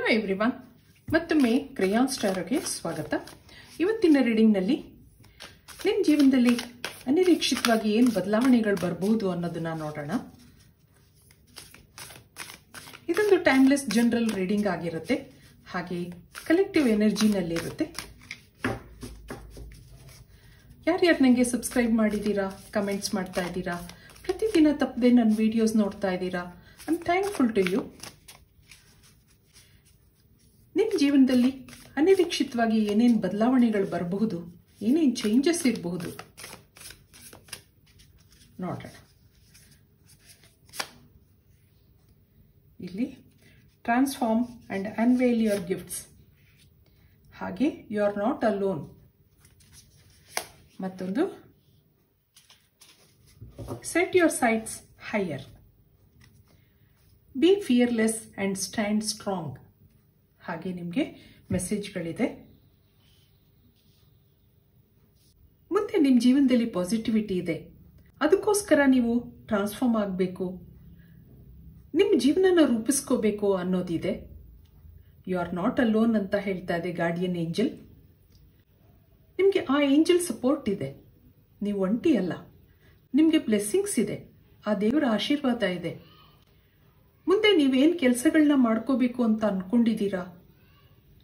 Hi everyone, ಮತ್ತೊಮ್ಮೆ ಕ್ರೇಯಾನ್ ಸ್ಟಾರ್ಗೆ ಸ್ವಾಗತ. ಇವತ್ತಿನ ರೀಡಿಂಗ್ನಲ್ಲಿ ನಿಮ್ಮ ಜೀವನದಲ್ಲಿ ಅನಿರೀಕ್ಷಿತವಾಗಿ ಏನು ಬದಲಾವಣೆಗಳು ಬರಬಹುದು ಅನ್ನೋದನ್ನ ನೋಡೋಣ. ಇದೊಂದು ಟೈಮ್ಲೆಸ್ ಜನರಲ್ ರೀಡಿಂಗ್ ಆಗಿರುತ್ತೆ, ಹಾಗೆ ಕಲೆಕ್ಟಿವ್ ಎನರ್ಜಿನಲ್ಲಿರುತ್ತೆ. ಯಾರ್ಯಾರು ನನಗೆ ಸಬ್ಸ್ಕ್ರೈಬ್ ಮಾಡಿದ್ದೀರಾ, ಕಮೆಂಟ್ಸ್ ಮಾಡ್ತಾ ಇದ್ದೀರಾ, ಪ್ರತಿದಿನ ತಪ್ಪದೆ ನನ್ನ ವಿಡಿಯೋಸ್ ನೋಡ್ತಾ ಇದ್ದೀರಾ, I am thankful to you. ನಿಮ್ಮ ಜೀವನದಲ್ಲಿ ಅನಿರೀಕ್ಷಿತವಾಗಿ ಏನೇನು ಬದಲಾವಣೆಗಳು ಬರಬಹುದು, ಏನೇನು ಚೇಂಜಸ್ ಇರಬಹುದು ನೋಡೋಣ. ಇಲ್ಲಿ ಟ್ರಾನ್ಸ್ಫಾರ್ಮ್ ಅಂಡ್ ಅನ್ವೇಲ್ ಯುವರ್ ಗಿಫ್ಟ್ಸ್, ಹಾಗೆ ಯು ಆರ್ ನಾಟ್ ಅಲೋನ್, ಮತ್ತೊಂದು set your sites higher, B fearless and stand strong. ಹಾಗೆ ನಿಮಗೆ ಮೆಸೇಜ್ಗಳಿದೆ. ಮುಂದೆ ನಿಮ್ಮ ಜೀವನದಲ್ಲಿ ಪಾಸಿಟಿವಿಟಿ ಇದೆ, ಅದಕ್ಕೋಸ್ಕರ ನೀವು ಟ್ರಾನ್ಸ್ಫಾರ್ಮ್ ಆಗಬೇಕು, ನಿಮ್ಮ ಜೀವನನ ರೂಪಿಸ್ಕೋಬೇಕು ಅನ್ನೋದಿದೆ. ಯು ಆರ್ ನಾಟ್ ಅಲೋನ್ ಅಂತ ಹೇಳ್ತಾ ಇದೆ ಗಾರ್ಡಿಯನ್ ಏಂಜಲ್. ನಿಮಗೆ ಆ ಏಂಜಲ್ ಸಪೋರ್ಟ್ ಇದೆ, ನೀವು ಒಂಟಿ ಅಲ್ಲ, ನಿಮಗೆ ಬ್ಲೆಸ್ಸಿಂಗ್ಸ್ ಇದೆ, ಆ ದೇವರ ಆಶೀರ್ವಾದ ಇದೆ. ಮುಂದೆ ನೀವೇನು ಕೆಲಸಗಳನ್ನ ಮಾಡ್ಕೋಬೇಕು ಅಂತ ಅನ್ಕೊಂಡಿದ್ದೀರಾ,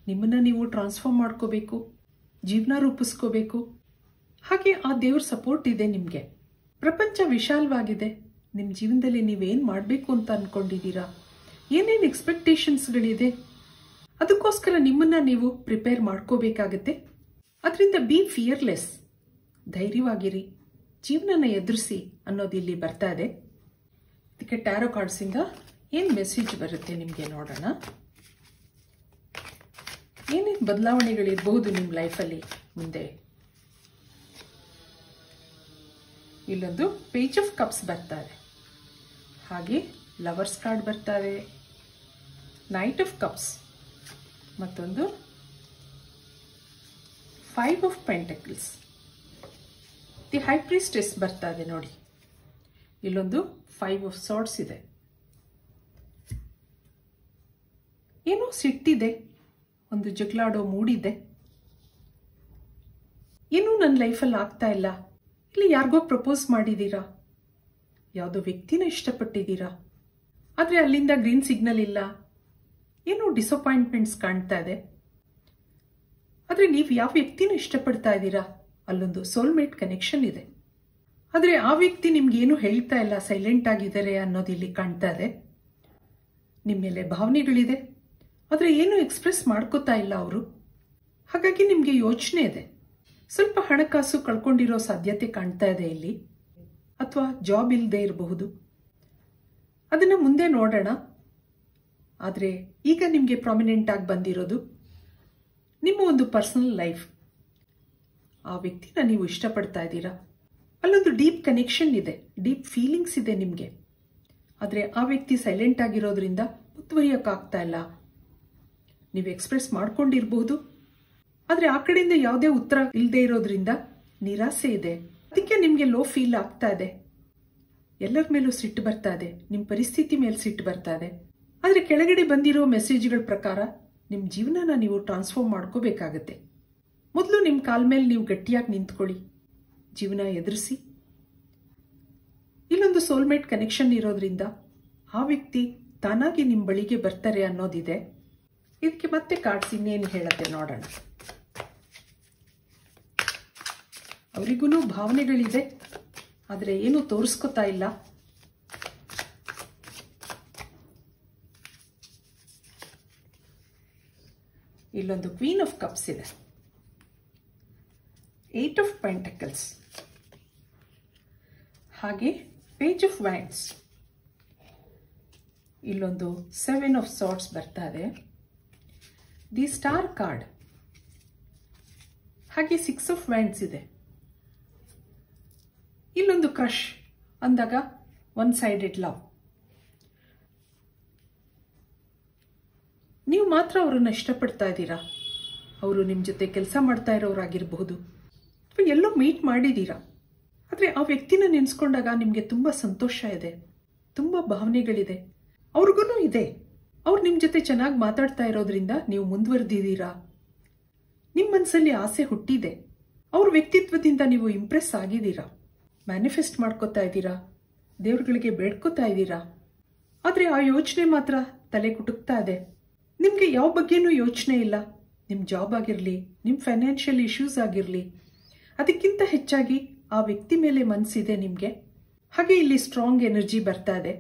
ನಿಮ್ಮನ್ನ ನೀವು ಟ್ರಾನ್ಸ್ಫಾರ್ಮ್ ಮಾಡ್ಕೋಬೇಕು, ಜೀವನ ರೂಪಿಸ್ಕೋಬೇಕು, ಹಾಗೆ ಆ ದೇವ್ರ ಸಪೋರ್ಟ್ ಇದೆ ನಿಮಗೆ. ಪ್ರಪಂಚ ವಿಶಾಲವಾಗಿದೆ. ನಿಮ್ಮ ಜೀವನದಲ್ಲಿ ನೀವೇನು ಮಾಡಬೇಕು ಅಂತ ಅನ್ಕೊಂಡಿದ್ದೀರಾ, ಏನೇನು ಎಕ್ಸ್ಪೆಕ್ಟೇಷನ್ಸ್ಗಳಿದೆ, ಅದಕ್ಕೋಸ್ಕರ ನಿಮ್ಮನ್ನ ನೀವು ಪ್ರಿಪೇರ್ ಮಾಡ್ಕೋಬೇಕಾಗತ್ತೆ. ಅದರಿಂದ ಬಿ ಫಿಯರ್ಲೆಸ್, ಧೈರ್ಯವಾಗಿರಿ, ಜೀವನನ ಎದುರಿಸಿ ಅನ್ನೋದು ಇಲ್ಲಿ ಬರ್ತಾ ಇದೆ. ಇದಕ್ಕೆ ಟ್ಯಾರೋ ಕಾರ್ಡ್ಸಿಂದ ಏನು ಮೆಸೇಜ್ ಬರುತ್ತೆ ನಿಮಗೆ ನೋಡೋಣ. ಏನೇನು ಬದಲಾವಣೆಗಳಿರಬಹುದು ನಿಮ್ಮ ಲೈಫಲ್ಲಿ ಮುಂದೆ. ಇಲ್ಲೊಂದು ಪೇಜ್ ಆಫ್ ಕಪ್ಸ್ ಬರ್ತಾರೆ, ಹಾಗೆ ಲವರ್ಸ್ ಕಾರ್ಡ್ ಬರ್ತಾರೆ, ನೈಟ್ ಆಫ್ ಕಪ್ಸ್, ಮತ್ತೊಂದು 5 ಆಫ್ ಪೆಂಟಕಲ್ಸ್, ದಿ ಹೈ ಪ್ರೀಸ್ಟೆಸ್ ಬರ್ತಾ ಇದೆ ನೋಡಿ. ಇಲ್ಲೊಂದು 5 ಆಫ್ ಸಾರ್ಡ್ಸ್ ಇದೆ. ಏನೋ ಸಿಟ್ಟಿದೆ, ಒಂದು ಜಗಳಾಡೋ ಮೂಡಿದೆ, ಏನೂ ನನ್ನ ಲೈಫಲ್ಲಿ ಆಗ್ತಾ ಇಲ್ಲ. ಇಲ್ಲಿ ಯಾರಿಗೋ ಪ್ರಪೋಸ್ ಮಾಡಿದ್ದೀರಾ, ಯಾವುದೋ ವ್ಯಕ್ತಿನ ಇಷ್ಟಪಟ್ಟಿದ್ದೀರಾ, ಆದರೆ ಅಲ್ಲಿಂದ ಗ್ರೀನ್ ಸಿಗ್ನಲ್ ಇಲ್ಲ, ಏನೋ ಡಿಸಪಾಯಿಂಟ್ಮೆಂಟ್ಸ್ ಕಾಣ್ತಾ ಇದೆ. ಆದರೆ ನೀವು ಯಾವ ವ್ಯಕ್ತಿನ ಇಷ್ಟಪಡ್ತಾ ಇದ್ದೀರಾ, ಅಲ್ಲೊಂದು ಸೋಲ್ಮೇಟ್ ಕನೆಕ್ಷನ್ ಇದೆ, ಆದರೆ ಆ ವ್ಯಕ್ತಿ ನಿಮ್ಗೇನು ಹೇಳ್ತಾ ಇಲ್ಲ, ಸೈಲೆಂಟ್ ಆಗಿದ್ದಾರೆ ಅನ್ನೋದು ಇಲ್ಲಿ ಕಾಣ್ತಾ ಇದೆ. ನಿಮ್ಮ ಮೇಲೆ ಭಾವನೆಗಳಿದೆ, ಆದರೆ ಏನು ಎಕ್ಸ್ಪ್ರೆಸ್ ಮಾಡ್ಕೋತಾ ಇಲ್ಲ ಅವರು. ಹಾಗಾಗಿ ನಿಮಗೆ ಯೋಚನೆ ಇದೆ, ಸ್ವಲ್ಪ ಹಣಕಾಸು ಕಳ್ಕೊಂಡಿರೋ ಸಾಧ್ಯತೆ ಕಾಣ್ತಾ ಇದೆ ಇಲ್ಲಿ, ಅಥವಾ ಜಾಬ್ ಇಲ್ಲದೆ ಇರಬಹುದು. ಅದನ್ನು ಮುಂದೆ ನೋಡೋಣ. ಆದರೆ ಈಗ ನಿಮಗೆ ಪ್ರಾಮಿನೆಂಟ್ ಆಗಿ ಬಂದಿರೋದು ನಿಮ್ಮ ಒಂದು ಪರ್ಸನಲ್ ಲೈಫ್. ಆ ವ್ಯಕ್ತಿನ ನೀವು ಇಷ್ಟಪಡ್ತಾ ಇದ್ದೀರಾ, ಅಲ್ಲೊಂದು ಡೀಪ್ ಕನೆಕ್ಷನ್ ಇದೆ, ಡೀಪ್ ಫೀಲಿಂಗ್ಸ್ ಇದೆ ನಿಮಗೆ. ಆದರೆ ಆ ವ್ಯಕ್ತಿ ಸೈಲೆಂಟ್ ಆಗಿರೋದ್ರಿಂದ ಮುಂದುವರಿಯೋಕ್ಕಾಗ್ತಾ ಇಲ್ಲ. ನೀವು ಎಕ್ಸ್ಪ್ರೆಸ್ ಮಾಡ್ಕೊಂಡಿರಬಹುದು, ಆದರೆ ಆ ಕಡೆಯಿಂದ ಯಾವುದೇ ಉತ್ತರ ಇಲ್ಲದೆ ಇರೋದ್ರಿಂದ ನಿರಾಸೆ ಇದೆ. ಅದಕ್ಕೆ ನಿಮಗೆ ಲೋ ಫೀಲ್ ಆಗ್ತಾ ಇದೆ, ಎಲ್ಲರ ಮೇಲೂ ಸಿಟ್ಟು ಬರ್ತಾ ಇದೆ, ನಿಮ್ಮ ಪರಿಸ್ಥಿತಿ ಮೇಲೆ ಸಿಟ್ಟು ಬರ್ತಾ ಇದೆ. ಆದರೆ ಕೆಳಗಡೆ ಬಂದಿರೋ ಮೆಸೇಜ್ಗಳ ಪ್ರಕಾರ ನಿಮ್ಮ ಜೀವನನ ನೀವು ಟ್ರಾನ್ಸ್ಫಾರ್ಮ್ ಮಾಡ್ಕೋಬೇಕಾಗತ್ತೆ. ಮೊದಲು ನಿಮ್ಮ ಕಾಲ ಮೇಲೆ ನೀವು ಗಟ್ಟಿಯಾಗಿ ನಿಂತ್ಕೊಳ್ಳಿ, ಜೀವನ ಎದುರಿಸಿ. ಇಲ್ಲೊಂದು ಸೋಲ್ಮೇಟ್ ಕನೆಕ್ಷನ್ ಇರೋದ್ರಿಂದ ಆ ವ್ಯಕ್ತಿ ತಾನಾಗಿ ನಿಮ್ಮ ಬಳಿಗೆ ಬರ್ತಾರೆ ಅನ್ನೋದಿದೆ. ಇದಕ್ಕೆ ಮತ್ತೆ ಕಾರ್ಡ್ಸ್ ಇನ್ನೇನು ಹೇಳುತ್ತೆ ನೋಡೋಣ. ಅವರಿಗೂ ಭಾವನೆಗಳಿದೆ, ಆದರೆ ಏನು ತೋರಿಸ್ಕೊತಾ ಇಲ್ಲ. ಇಲ್ಲೊಂದು ಕ್ವೀನ್ ಆಫ್ ಕಪ್ಸ್ ಇದೆ, 8 ಆಫ್ ಪೆಂಟಕಲ್ಸ್, ಹಾಗೆ ಪೇಜ್ ಆಫ್ ವ್ಯಾಂಡ್ಸ್, ಇಲ್ಲೊಂದು 7 ಆಫ್ ಸಾರ್ಡ್ಸ್ ಬರ್ತಾ ಇದೆ, ದಿ ಸ್ಟಾರ್ ಕಾರ್ಡ್, ಹಾಗೆ 6 ಆಫ್ ವ್ಯಾಂಡ್ಸ್ ಇದೆ. ಇಲ್ಲೊಂದು ಕ್ರಶ್ ಅಂದಾಗ ಒನ್ ಸೈಡೆಡ್ ಲವ್. ನೀವು ಮಾತ್ರ ಅವರನ್ನು ಇಷ್ಟಪಡ್ತಾ ಇದ್ದೀರಾ, ಅವರು ನಿಮ್ಮ ಜೊತೆ ಕೆಲಸ ಮಾಡ್ತಾ ಇರೋರಾಗಿರಬಹುದು, ಅಥವಾ ಎಲ್ಲೋ ಮೀಟ್ ಮಾಡಿದ್ದೀರಾ, ಆದರೆ ಆ ವ್ಯಕ್ತಿನ ನೆನೆಸ್ಕೊಂಡಾಗ ನಿಮಗೆ ತುಂಬ ಸಂತೋಷ ಇದೆ, ತುಂಬ ಭಾವನೆಗಳಿದೆ. ಅವ್ರಿಗೂ ಇದೆ, ಅವ್ರು ನಿಮ್ಮ ಜೊತೆ ಚೆನ್ನಾಗಿ ಮಾತಾಡ್ತಾ ಇರೋದ್ರಿಂದ ನೀವು ಮುಂದುವರೆದಿದ್ದೀರಾ. ನಿಮ್ಮ ಮನಸ್ಸಲ್ಲಿ ಆಸೆ ಹುಟ್ಟಿದೆ. ಅವ್ರ ವ್ಯಕ್ತಿತ್ವದಿಂದ ನೀವು ಇಂಪ್ರೆಸ್ ಆಗಿದ್ದೀರಾ. ಮ್ಯಾನಿಫೆಸ್ಟ್ ಮಾಡ್ಕೋತಾ ಇದ್ದೀರಾ, ದೇವ್ರುಗಳಿಗೆ ಬೇಡ್ಕೋತಾ ಇದ್ದೀರಾ. ಆದರೆ ಆ ಯೋಚನೆ ಮಾತ್ರ ತಲೆ ಕುಟುಕ್ತಾ ಇದೆ. ನಿಮಗೆ ಯಾವ ಬಗ್ಗೆನೂ ಯೋಚನೆ ಇಲ್ಲ. ನಿಮ್ಮ ಜಾಬ್ ಆಗಿರಲಿ, ನಿಮ್ಮ ಫೈನಾನ್ಷಿಯಲ್ ಇಶ್ಯೂಸ್ ಆಗಿರಲಿ, ಅದಕ್ಕಿಂತ ಹೆಚ್ಚಾಗಿ ಆ ವ್ಯಕ್ತಿ ಮೇಲೆ ಮನಸ್ಸಿದೆ ನಿಮಗೆ. ಹಾಗೆ ಇಲ್ಲಿ ಸ್ಟ್ರಾಂಗ್ ಎನರ್ಜಿ ಬರ್ತಾ ಇದೆ.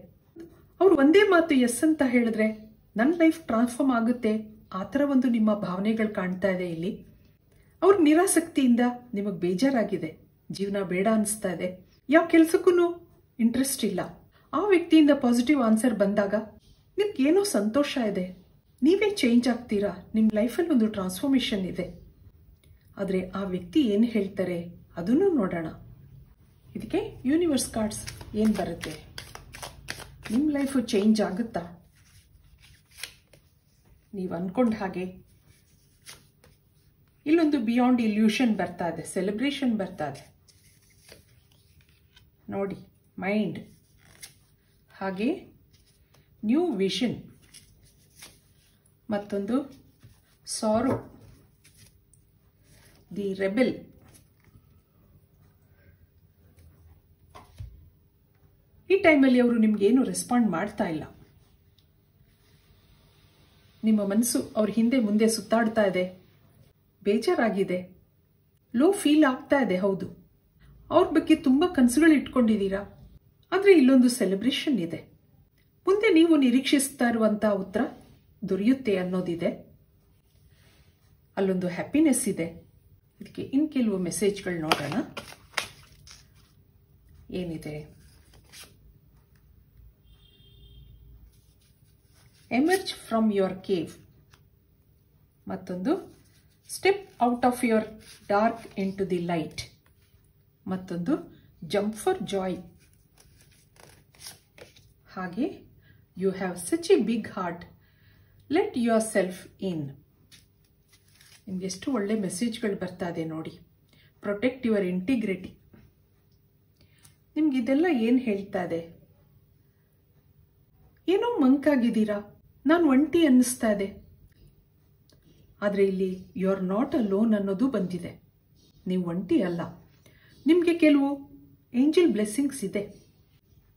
ಅವ್ರು ಒಂದೇ ಮಾತು ಎಸ್ ಅಂತ ಹೇಳಿದ್ರೆ ನನ್ನ ಲೈಫ್ ಟ್ರಾನ್ಸ್ಫಾರ್ಮ್ ಆಗುತ್ತೆ, ಆ ಥರ ಒಂದು ನಿಮ್ಮ ಭಾವನೆಗಳು ಕಾಣ್ತಾ ಇದೆ ಇಲ್ಲಿ. ಅವ್ರ ನಿರಾಸಕ್ತಿಯಿಂದ ನಿಮಗೆ ಬೇಜಾರಾಗಿದೆ, ಜೀವನ ಬೇಡ ಅನಿಸ್ತಾ ಇದೆ, ಯಾವ ಕೆಲಸಕ್ಕೂ ಇಂಟ್ರೆಸ್ಟ್ ಇಲ್ಲ. ಆ ವ್ಯಕ್ತಿಯಿಂದ ಪಾಸಿಟಿವ್ ಆನ್ಸರ್ ಬಂದಾಗ ನಿಮ್ಗೇನೋ ಸಂತೋಷ ಇದೆ, ನೀವೇ ಚೇಂಜ್ ಆಗ್ತೀರಾ, ನಿಮ್ಮ ಲೈಫಲ್ಲಿ ಒಂದು ಟ್ರಾನ್ಸ್ಫಾರ್ಮೇಷನ್ ಇದೆ. ಆದರೆ ಆ ವ್ಯಕ್ತಿ ಏನು ಹೇಳ್ತಾರೆ ಅದನ್ನು ನೋಡೋಣ. ಇದಕ್ಕೆ ಯೂನಿವರ್ಸ್ ಕಾರ್ಡ್ಸ್ ಏನು ಬರುತ್ತೆ? ನಿಮ್ಮ ಲೈಫು ಚೇಂಜ್ ಆಗುತ್ತಾ? ನೀವು ಅನ್ಕೊಂಡ ಹಾಗೆ ಇಲ್ಲೊಂದು ಬಿಯಾಂಡ್ ಇಲ್ಯೂಷನ್ ಬರ್ತಾ ಇದೆ, ಸೆಲೆಬ್ರೇಷನ್ ಬರ್ತಾ ಇದೆ ನೋಡಿ. ಮೈಂಡ್, ಹಾಗೆ ನ್ಯೂ ವಿಷನ್, ಮತ್ತೊಂದು ಸಾರೋ, ದಿ ರೆಬೆಲ್. ಈ ಟೈಮಲ್ಲಿ ಅವರು ನಿಮ್ಗೇನು ರೆಸ್ಪಾಂಡ್ ಮಾಡ್ತಾ ಇಲ್ಲ. ನಿಮ್ಮ ಮನಸ್ಸು ಅವ್ರ ಹಿಂದೆ ಮುಂದೆ ಸುತ್ತಾಡ್ತಾ ಇದೆ, ಬೇಜಾರಾಗಿದೆ, ಲೋ ಫೀಲ್ ಆಗ್ತಾ ಇದೆ. ಹೌದು, ಅವ್ರ ಬಗ್ಗೆ ತುಂಬ ಕನಸುಗಳು ಇಟ್ಕೊಂಡಿದ್ದೀರಾ. ಆದರೆ ಇಲ್ಲೊಂದು ಸೆಲೆಬ್ರೇಷನ್ ಇದೆ. ಮುಂದೆ ನೀವು ನಿರೀಕ್ಷಿಸ್ತಾ ಇರುವಂಥ ಉತ್ತರ ದೊರೆಯುತ್ತೆ ಅನ್ನೋದಿದೆ. ಅಲ್ಲೊಂದು ಹ್ಯಾಪಿನೆಸ್ ಇದೆ. ಇದಕ್ಕೆ ಇನ್ನು ಕೆಲವು ಮೆಸೇಜ್ಗಳು ನೋಡೋಣ ಏನಿದೆ. ಎಮರ್ಜ್ ಫ್ರಮ್ ಯುವರ್ ಕೇವ್, ಮತ್ತೊಂದು step out of your dark into the light, ಮತ್ತೊಂದು ಜಂಪ್ ಫಾರ್ ಜಾಯ್. ಹಾಗೆ you have such a big heart, let yourself in. ನಿಮ್ಗೆ ಎಷ್ಟು ಒಳ್ಳೆ ಮೆಸೇಜ್ಗಳು ಬರ್ತಾ ಇದೆ ನೋಡಿ. Protect your integrity. ನಿಮ್ಗೆ ಇದೆಲ್ಲ ಏನು ಹೇಳ್ತಾ ಇದೆ? ಏನೋ ಮಂಕಾಗಿದ್ದೀರಾ, ನಾನು ಒಂಟಿ ಅನ್ನಿಸ್ತಾ ಇದೆ. ಆದರೆ ಇಲ್ಲಿ you are not alone ಅನ್ನೋದು ಬಂದಿದೆ. ನೀವು ಒಂಟಿ ಅಲ್ಲ, ನಿಮಗೆ ಕೆಲವು ಏಂಜಲ್ ಬ್ಲೆಸ್ಸಿಂಗ್ಸ್ ಇದೆ.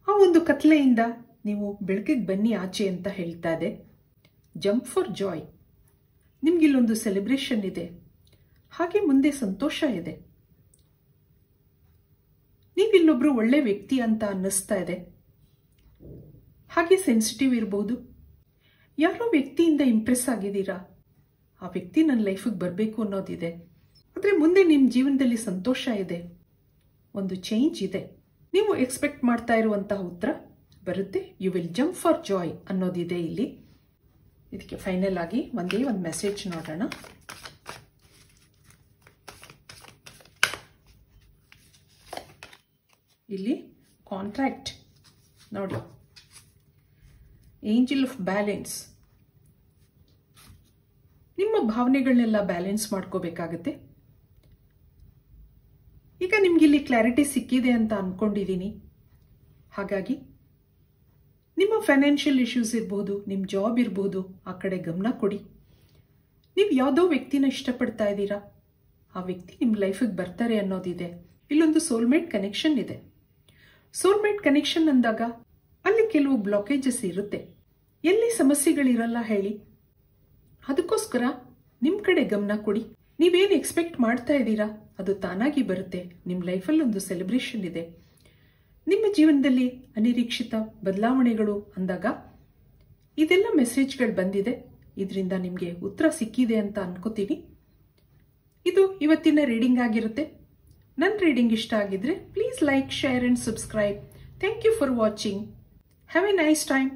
ಆ ಒಂದು ಕತ್ಲೆಯಿಂದ ನೀವು ಬೆಳಕಿಗೆ ಬನ್ನಿ ಆಚೆ ಅಂತ ಹೇಳ್ತಾ ಇದೆ. Jump for joy. ನಿಮ್ಗಿಲ್ಲೊಂದು ಸೆಲೆಬ್ರೇಷನ್ ಇದೆ, ಹಾಗೆ ಮುಂದೆ ಸಂತೋಷ ಇದೆ. ನೀವಿಲ್ಲೊಬ್ರು ಒಳ್ಳೆ ವ್ಯಕ್ತಿ ಅಂತ ಅನ್ನಿಸ್ತಾ ಇದೆ. ಹಾಗೆ ಸೆನ್ಸಿಟಿವ್ ಇರ್ಬೋದು. ಯಾರೋ ವ್ಯಕ್ತಿಯಿಂದ ಇಂಪ್ರೆಸ್ ಆಗಿದ್ದೀರಾ. ಆ ವ್ಯಕ್ತಿ ನನ್ನ ಲೈಫಿಗೆ ಬರಬೇಕು ಅನ್ನೋದಿದೆ. ಆದರೆ ಮುಂದೆ ನಿಮ್ಮ ಜೀವನದಲ್ಲಿ ಸಂತೋಷ ಇದೆ, ಒಂದು ಚೇಂಜ್ ಇದೆ. ನೀವು ಎಕ್ಸ್ಪೆಕ್ಟ್ ಮಾಡ್ತಾ ಇರುವಂತಹ ಉತ್ತರ ಬರುತ್ತೆ. You will jump for joy ಅನ್ನೋದಿದೆ ಇಲ್ಲಿ. ಇದಕ್ಕೆ ಫೈನಲ್ ಆಗಿ ಒಂದೇ ಒಂದು ಮೆಸೇಜ್ ನೋಡೋಣ. ಇಲ್ಲಿ ಕಾಂಟ್ರಾಕ್ಟ್ ನೋಡಿ, ಏಂಜಲ್ ಆಫ್ ಬ್ಯಾಲೆನ್ಸ್. ನಿಮ್ಮ ಭಾವನೆಗಳನ್ನೆಲ್ಲ ಬ್ಯಾಲೆನ್ಸ್ ಮಾಡ್ಕೋಬೇಕಾಗತ್ತೆ. ಈಗ ನಿಮ್ಗಿಲ್ಲಿ ಕ್ಲಾರಿಟಿ ಸಿಕ್ಕಿದೆ ಅಂತ ಅನ್ಕೊಂಡಿದ್ದೀನಿ. ಹಾಗಾಗಿ ನಿಮ್ಮ ಫೈನಾನ್ಷಿಯಲ್ ಇಶ್ಯೂಸ್ ಇರ್ಬೋದು, ನಿಮ್ಮ ಜಾಬ್ ಇರ್ಬೋದು, ಆ ಕಡೆ ಗಮನ ಕೊಡಿ. ನೀವು ಯಾವುದೋ ವ್ಯಕ್ತಿನ ಇಷ್ಟಪಡ್ತಾ ಇದ್ದೀರಾ, ಆ ವ್ಯಕ್ತಿ ನಿಮ್ಮ ಲೈಫಿಗೆ ಬರ್ತಾರೆ ಅನ್ನೋದಿದೆ. ಇಲ್ಲೊಂದು ಸೋಲ್ಮೇಟ್ ಕನೆಕ್ಷನ್ ಇದೆ. ಸೋಲ್ಮೇಟ್ ಕನೆಕ್ಷನ್ ಅಂದಾಗ ಅಲ್ಲಿ ಕೆಲವು ಬ್ಲಾಕೇಜಸ್ ಇರುತ್ತೆ. ಎಲ್ಲಿ ಸಮಸ್ಯೆಗಳಿರಲ್ಲ ಹೇಳಿ. ಅದಕ್ಕೋಸ್ಕರ ನಿಮ್ಮ ಕಡೆ ಗಮನ ಕೊಡಿ. ನೀವೇನು ಎಕ್ಸ್ಪೆಕ್ಟ್ ಮಾಡ್ತಾ ಇದ್ದೀರಾ ಅದು ತಾನಾಗಿ ಬರುತ್ತೆ. ನಿಮ್ಮ ಲೈಫಲ್ಲಿ ಒಂದು ಸೆಲೆಬ್ರೇಷನ್ ಇದೆ. ನಿಮ್ಮ ಜೀವನದಲ್ಲಿ ಅನಿರೀಕ್ಷಿತ ಬದಲಾವಣೆಗಳು ಅಂದಾಗ ಇದೆಲ್ಲ ಮೆಸೇಜ್ಗಳು ಬಂದಿದೆ. ಇದರಿಂದ ನಿಮಗೆ ಉತ್ತರ ಸಿಕ್ಕಿದೆ ಅಂತ ಅನ್ಕೋತೀನಿ. ಇದು ಇವತ್ತಿನ ರೀಡಿಂಗ್ ಆಗಿರುತ್ತೆ. ನನ್ನ ರೀಡಿಂಗ್ ಇಷ್ಟ ಆಗಿದ್ರೆ please like, share and subscribe. Thank you for watching. Have a nice time.